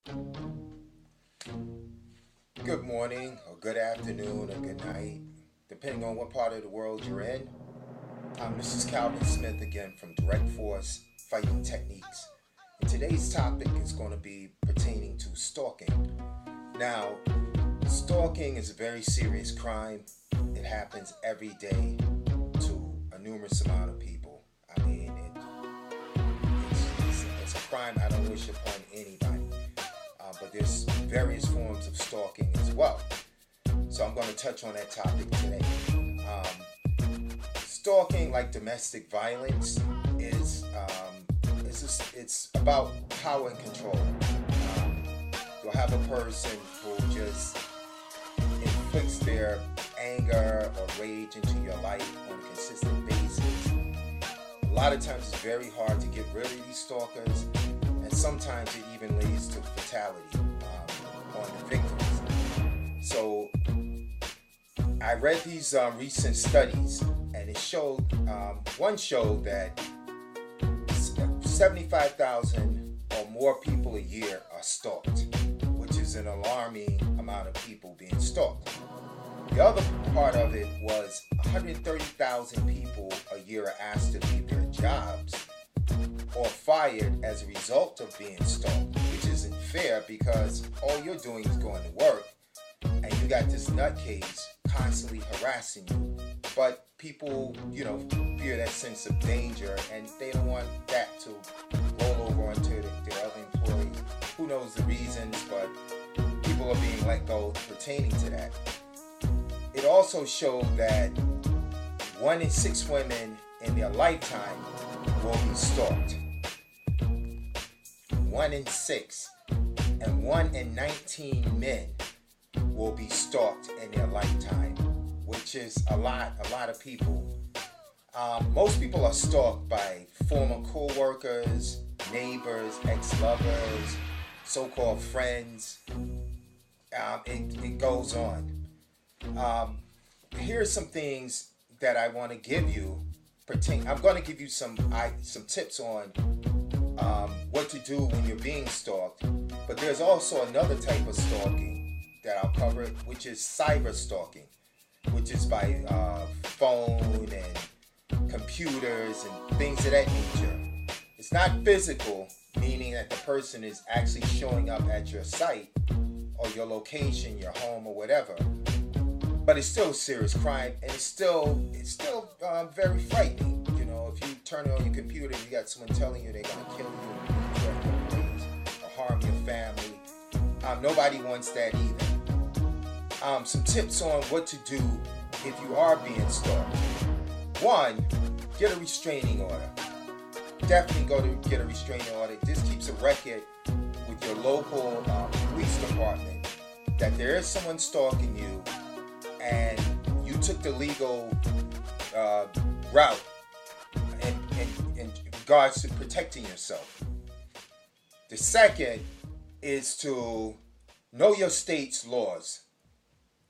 Good morning, or good afternoon, or good night, depending on what part of the world you're in. This is Calvin Smith again from Direct Force Fighting Techniques. And today's topic is going to be pertaining to stalking. Now, stalking is a very serious crime. It happens every day to a numerous amount of people. I mean, it's a crime I don't wish upon anybody. But there's various forms of stalking as well. So I'm going to touch on that topic today. Stalking, like domestic violence, it's about power and control. You'll have a person who just inflicts their anger or rage into your life on a consistent basis. A lot of times it's very hard to get rid of these stalkers, and sometimes it even leads to fatality on the victims. So I read these recent studies, and it showed one showed that 75,000 or more people a year are stalked, which is an alarming amount of people being stalked. The other part of it was 130,000 people a year are asked to leave their jobs or fired as a result of being stalked, which isn't fair because all you're doing is going to work and you got this nutcase constantly harassing you. But people, fear that sense of danger and they don't want that to roll over onto their other employees. Who knows the reasons, but people are being let go pertaining to that. It also showed that 1 in 6 women in their lifetime will be stalked. 1 in 6. And 1 in 19 men will be stalked in their lifetime, which is a lot of people. Most people are stalked by former co-workers, neighbors, ex-lovers, so-called friends. It goes on. Here's some things that I want to give you. I'm going to give you some tips on what to do when you're being stalked. But there's also another type of stalking that I'll cover, which is cyber stalking, which is by phone and computers and things of that nature. It's not physical, meaning that the person is actually showing up at your site or your location, your home, or whatever. But it's still a serious crime, and it's still very frightening. If you turn on your computer and you got someone telling you they're gonna kill you or harm your family, nobody wants that either. Some tips on what to do if you are being stalked. 1, get a restraining order. Definitely go to get a restraining order. This keeps a record with your local police department that there is someone stalking you, and you took the legal route in regards to protecting yourself. The second is to know your state's laws.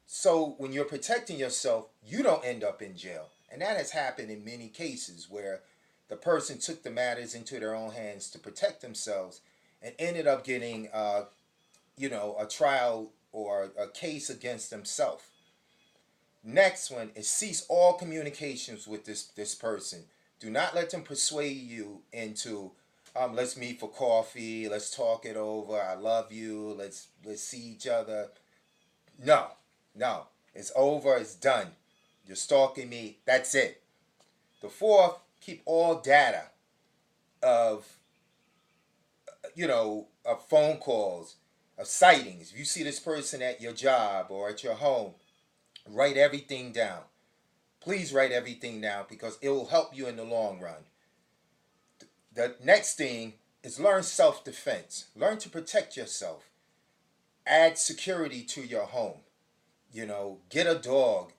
So when you're protecting yourself, you don't end up in jail. And that has happened in many cases where the person took the matters into their own hands to protect themselves and ended up getting, a trial or a case against themselves. Next one is cease all communications with this person. Do not let them persuade you into let's meet for coffee, let's talk it over, I love you, let's see each other. No. It's over, it's done. You're stalking me, that's it. The fourth, keep all data of of phone calls, of sightings. If you see this person at your job or at your home, write everything down. Please write everything down because it will help you in the long run. The next thing is learn self-defense. Learn to protect yourself. Add security to your home. Get a dog.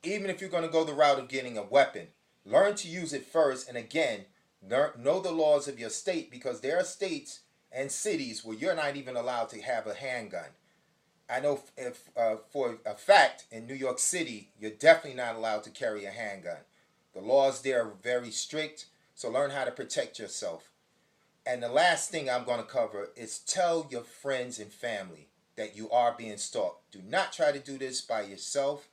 Even if you're going to go the route of getting a weapon, learn to use it first. And again, know the laws of your state, because there are states and cities where you're not even allowed to have a handgun. I know for a fact in New York City, you're definitely not allowed to carry a handgun. The laws there are very strict, so learn how to protect yourself. And the last thing I'm going to cover is tell your friends and family that you are being stalked. Do not try to do this by yourself.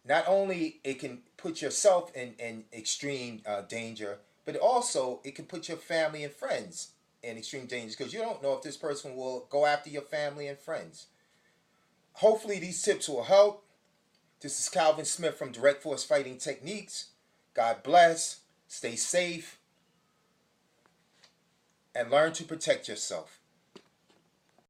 Not only it can put yourself in extreme danger, but also it can put your family and friends in extreme danger because you don't know if this person will go after your family and friends. Hopefully these tips will help. This is Calvin Smith from Direct Force Fighting Techniques. God bless. Stay safe. And learn to protect yourself.